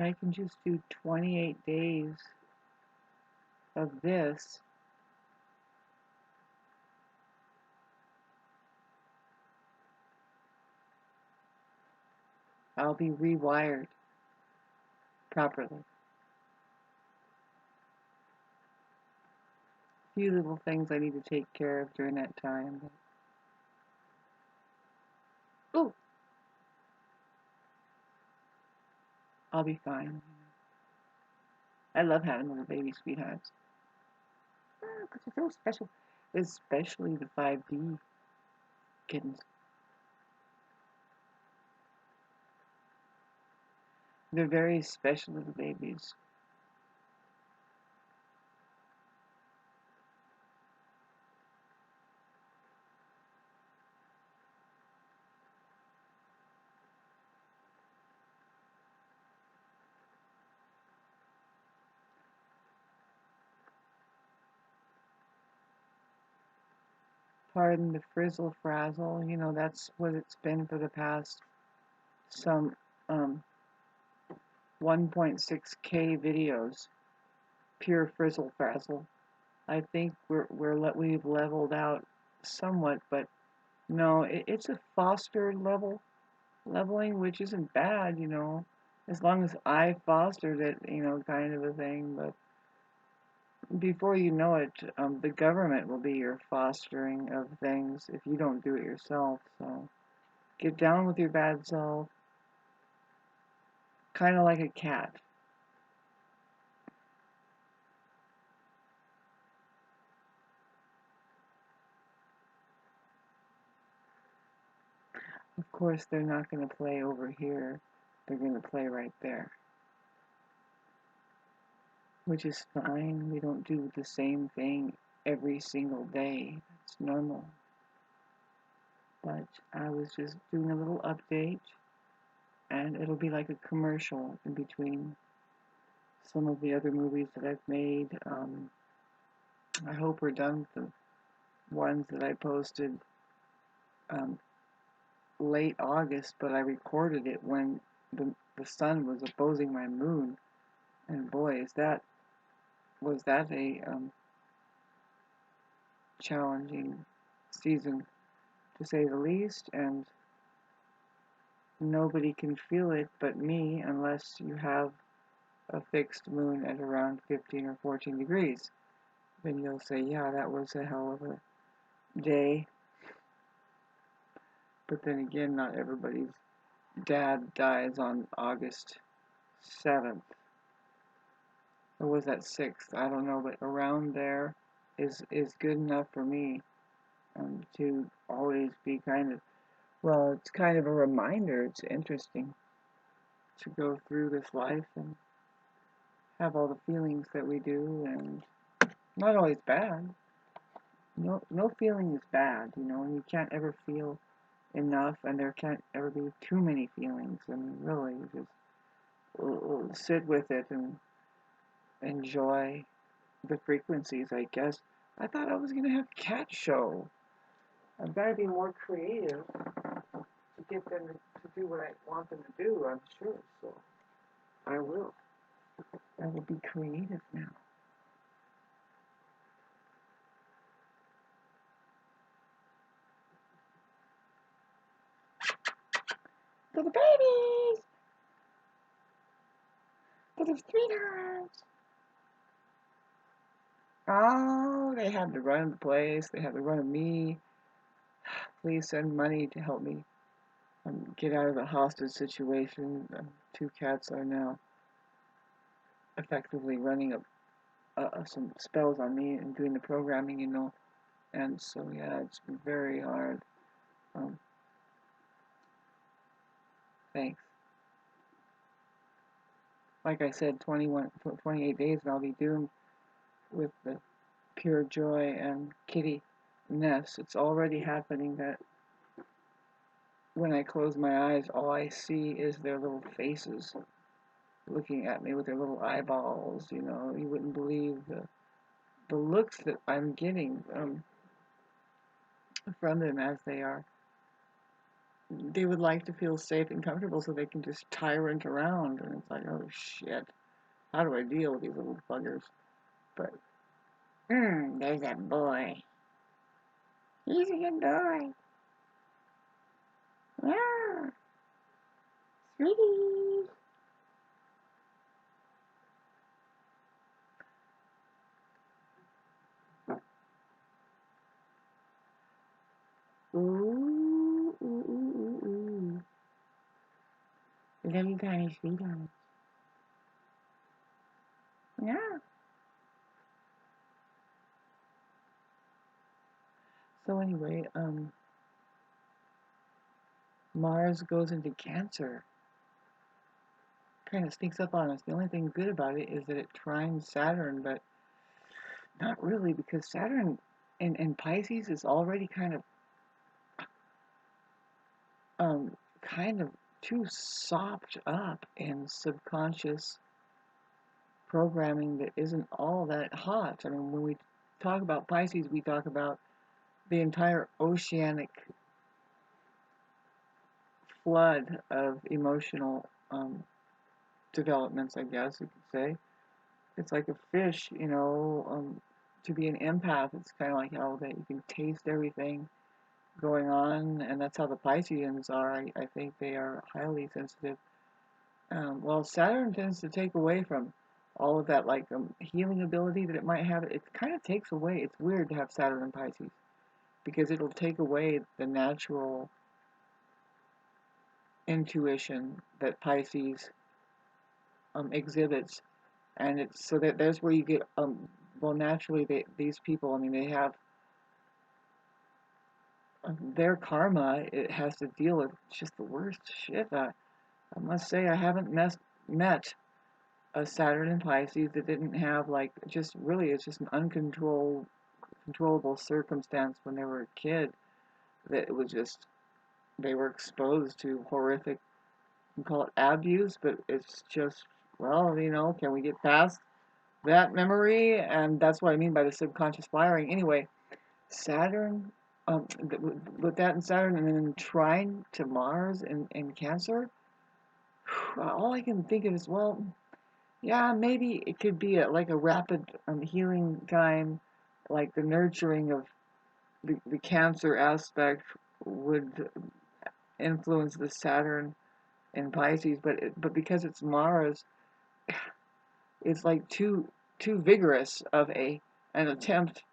I can just do 28 days of this, I'll be rewired properly. A few little things I need to take care of during that time. Oh, I'll be fine. I love having little baby sweethearts. Because they're so special. Especially the 5D kittens. They're very special little babies. Pardon the frizzle frazzle. You know, that's what it's been for the past some um, 1.6K videos. Pure frizzle frazzle. I think we've leveled out somewhat, but no, it's a fostered leveling, which isn't bad, you know, as long as I fostered it, you know, kind of a thing. But before you know it, the government will be your fostering of things if you don't do it yourself. So get down with your bad self, kind of like a cat. Of course, they're not going to play over here. They're going to play right there, which is fine. We don't do the same thing every single day. It's normal. But I was just doing a little update, and it'll be like a commercial in between some of the other movies that I've made. I hope we're done with the ones that I posted um, late August, but I recorded it when the sun was opposing my moon, and boy, was that a challenging season to say the least, and nobody can feel it but me unless you have a fixed moon at around 15 or 14 degrees. Then you'll say, yeah, that was a hell of a day. But then again, not everybody's dad dies on August 7th. Or was that 6th? I don't know, but around there is good enough for me to always be kind of, well, it's kind of a reminder. It's interesting to go through this life and have all the feelings that we do, and not always bad. No feeling is bad, you know, and you can't ever feel enough, and there can't ever be too many feelings. I mean, really, just sit with it and enjoy the frequencies, I guess. I thought I was going to have cat show. I've got to be more creative to get them to do what I want them to do, I'm sure. So I will. I will be creative now. For the babies! For the sweethearts! Oh, they had to run the place. They had to run me. Please send money to help me get out of the hostage situation. Two cats are now effectively running some spells on me and doing the programming, you know. And so, yeah, it's very hard. Um, thanks. Like I said, 28 days and I'll be doomed with the pure joy and kitty-ness. It's already happening that when I close my eyes, all I see is their little faces looking at me with their little eyeballs. You know, you wouldn't believe the looks that I'm getting from them as they are they would like to feel safe and comfortable so they can just tyrant around. And it's like, oh shit, how do I deal with these little buggers? But, there's that boy. He's a good boy. Yeah, sweetie. Ooh, ooh, ooh, ooh, ooh. Little tiny sweetheart. Yeah. So anyway, Mars goes into Cancer. Kind of sneaks up on us. The only thing good about it is that it trines Saturn, but not really because Saturn in Pisces is already kind of too sopped up in subconscious programming that isn't all that hot. I mean, when we talk about Pisces, we talk about the entire oceanic flood of emotional developments, I guess you could say. It's like a fish, to be an empath, it's kind of like how that you can taste everything going on, and that's how the Pisceans are. I think they are highly sensitive. Well, Saturn tends to take away from all of that, like healing ability that it might have. It kind of takes away. It's weird to have Saturn in Pisces because it'll take away the natural intuition that Pisces exhibits, and it's so that there's where you get well, naturally these people. I mean, they have their karma. It has to deal with just the worst shit. I must say I haven't met a Saturn in Pisces that didn't have like just really it's just an controllable circumstance when they were a kid that it was just they were exposed to horrific, you can call it abuse, but it's just, well, can we get past that memory? And that's what I mean by the subconscious firing. Anyway, Saturn, with that in Saturn and then trine to Mars in Cancer, all I can think of is, well, yeah, maybe it could be like a rapid healing time, like the nurturing of the Cancer aspect would influence the Saturn in Pisces, but because it's Mars, it's like too vigorous of an attempt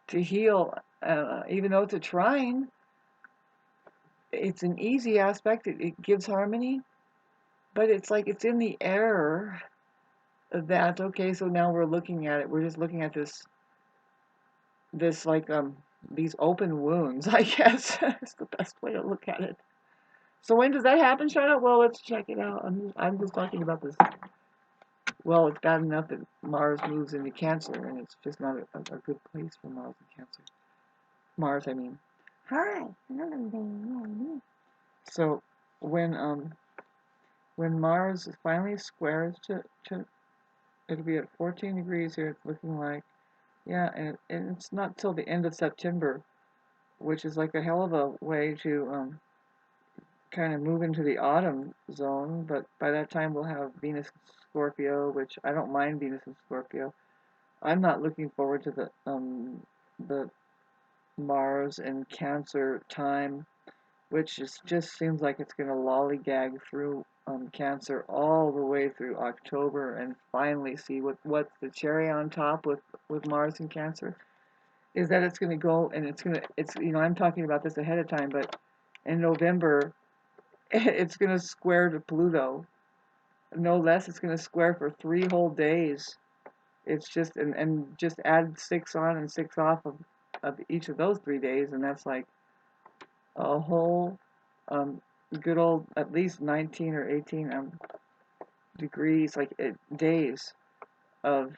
to heal. Even though it's a trine, it's an easy aspect. It gives harmony, but it's like it's in the air that okay. So now we're looking at it. We're just looking at this like these open wounds. I guess is the best way to look at it. So when does that happen, Shauna? Well, let's check it out. I'm just talking about this. Well, it's bad enough that Mars moves into Cancer, and it's just not a good place for Mars in Cancer. Mars, I mean. Hi. So when Mars finally squares to it'll be at 14 degrees here. It's looking like, yeah, and it's not till the end of September, which is like a hell of a way to kind of move into the autumn zone. But by that time we'll have Venus in Scorpio, which I don't mind Venus in Scorpio. I'm not looking forward to the Mars and Cancer time, which just seems like it's going to lollygag through Cancer all the way through October, and finally see what's the cherry on top with Mars and Cancer is that it's going to go and it's I'm talking about this ahead of time, but in November it's going to square to Pluto, no less. It's going to square for 3 whole days. It's just and just add 6 on and 6 off of each of those 3 days, and that's like a whole um, good old at least 19 or 18 degrees, like days of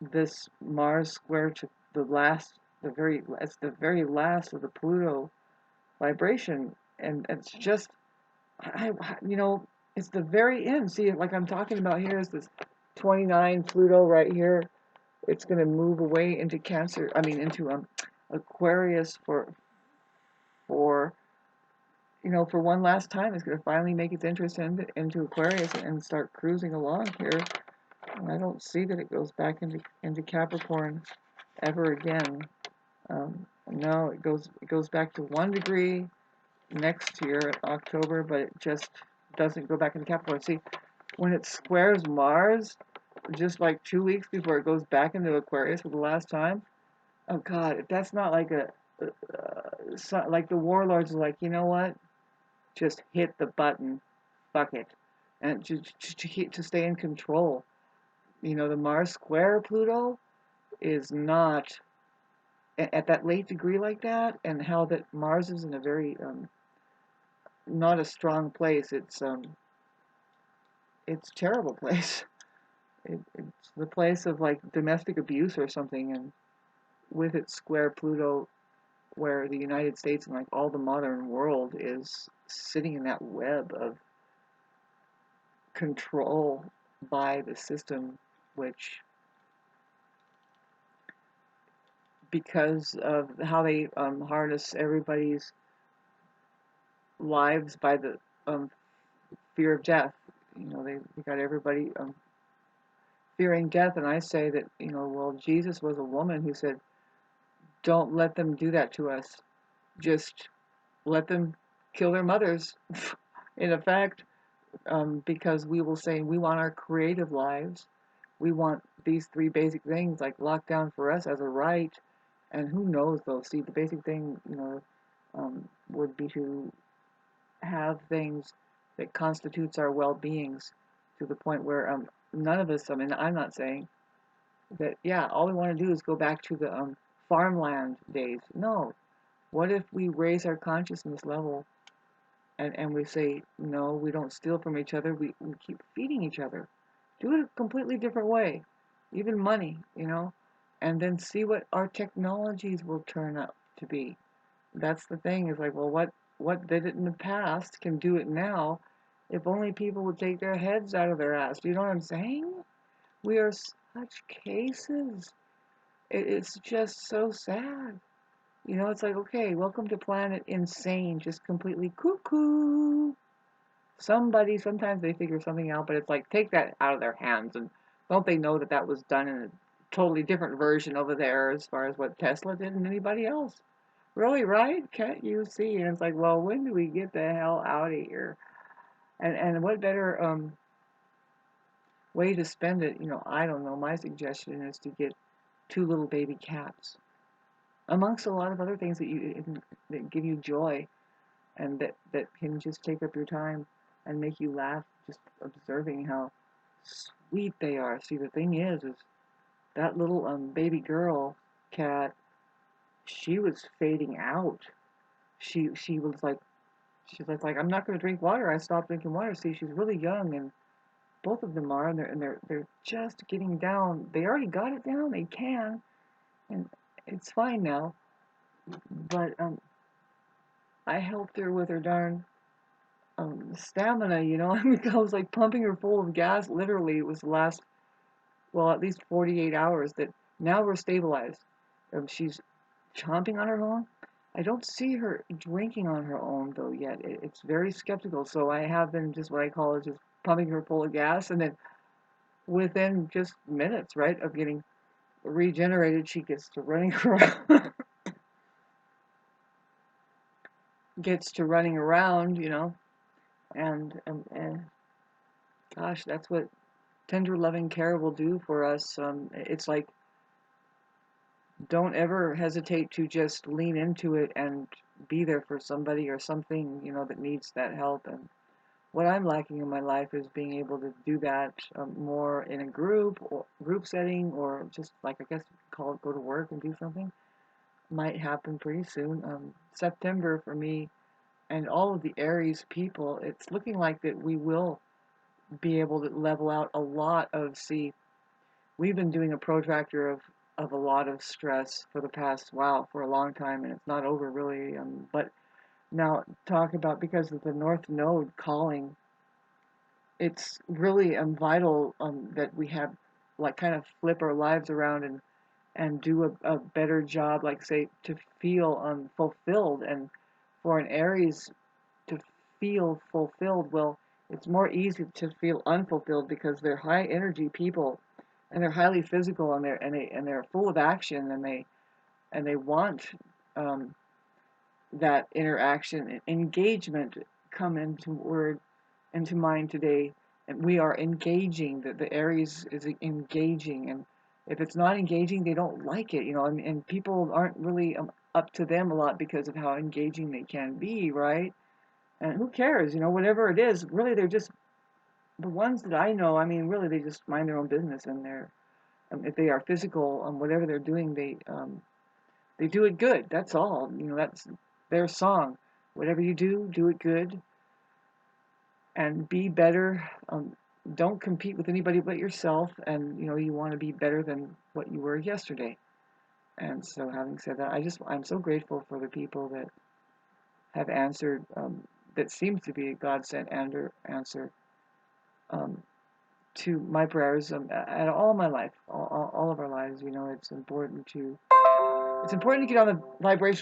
this Mars square to it's the very last of the Pluto vibration, and it's just I it's the very end. See, like I'm talking about here is this 29 Pluto right here. It's going to move away into Cancer. I mean into Aquarius for for one last time, it's going to finally make its entrance into Aquarius and start cruising along here. And I don't see that it goes back into Capricorn ever again. No, it goes back to 1 degree next year, October, but it just doesn't go back into Capricorn. See, when it squares Mars, just like 2 weeks before it goes back into Aquarius for the last time. Oh God, if that's not like like the warlords are like, you know what? Just hit the button, fuck it, and to stay in control. The Mars square Pluto is not at that late degree like that, and how that Mars is in a very not a strong place. It's a terrible place. It's the place of like domestic abuse or something, and with its square Pluto, where the United States and like all the modern world is sitting in that web of control by the system, which, because of how they harness everybody's lives by the um, fear of death. They got everybody fearing death, and I say that, well, Jesus was a woman who said, don't let them do that to us. Just let them kill their mothers, in effect, because we will say we want our creative lives. We want these three basic things like locked down for us as a right. And who knows, though? See, the basic thing, would be to have things that constitutes our well-beings to the point where none of us, I mean, I'm not saying that, yeah, all we want to do is go back to the farmland days. No. What if we raise our consciousness level and we say, no, we don't steal from each other, we keep feeding each other. Do it a completely different way, even money, and then see what our technologies will turn up to be. That's the thing, is like, well, what did it in the past can do it now, if only people would take their heads out of their ass. Do you know what I'm saying? We are such cases. It's just so sad. It's like, okay, welcome to planet insane, just completely cuckoo. Sometimes they figure something out, but it's like, take that out of their hands, and don't they know that that was done in a totally different version over there as far as what Tesla did and anybody else? Really, right? Can't you see? And it's like, well, when do we get the hell out of here? And what better way to spend it? I don't know. My suggestion is to get two little baby cats, amongst a lot of other things that give you joy, and that can just take up your time and make you laugh, just observing how sweet they are. See, the thing is that little baby girl cat, she was fading out. She was like, I'm not going to drink water. I stopped drinking water. See, she's really young, and both of them are, and they're just getting down. They already got it down. They can, and it's fine now. But I helped her with her darn stamina. I mean, I was like pumping her full of gas. Literally, it was the last, well, at least 48 hours that now we're stabilized. She's chomping on her own. I don't see her drinking on her own though yet. It's very skeptical. So I have been just what I call it, just pumping her full of gas, and then within just minutes, right, of getting regenerated, she gets to running around. Gets to running around, and gosh, that's what tender loving care will do for us. It's like, don't ever hesitate to just lean into it and be there for somebody or something, that needs that help. And what I'm lacking in my life is being able to do that more in a group setting, or just like, I guess, call it, go to work and do something. Might happen pretty soon. September for me and all of the Aries people, it's looking like that we will be able to level out a lot of, see, we've been doing a protractor of a lot of stress for the past, wow, for a long time, and it's not over really. But now talk about, because of the North Node calling, it's really vital that we have, like, kind of flip our lives around and do a better job, like, say, to feel fulfilled. And for an Aries to feel fulfilled. Well, it's more easy to feel unfulfilled because they're high energy people, and they're highly physical, and they're full of action, and they want um, that interaction and engagement come into mind today. And we are engaging. The Aries is engaging, and if it's not engaging, they don't like it, and people aren't really up to them a lot because of how engaging they can be, right? And who cares, whatever it is, really. They're just the ones that I know. I mean, really, they just mind their own business, and if they are physical, whatever they're doing, they do it good. That's all. That's their song. Whatever you do, do it good and be better. Don't compete with anybody but yourself, and you want to be better than what you were yesterday. And so, having said that, I'm so grateful for the people that have answered. That seems to be a God sent answer um, to my prayers at all my life, all of our lives. It's important to get on the vibration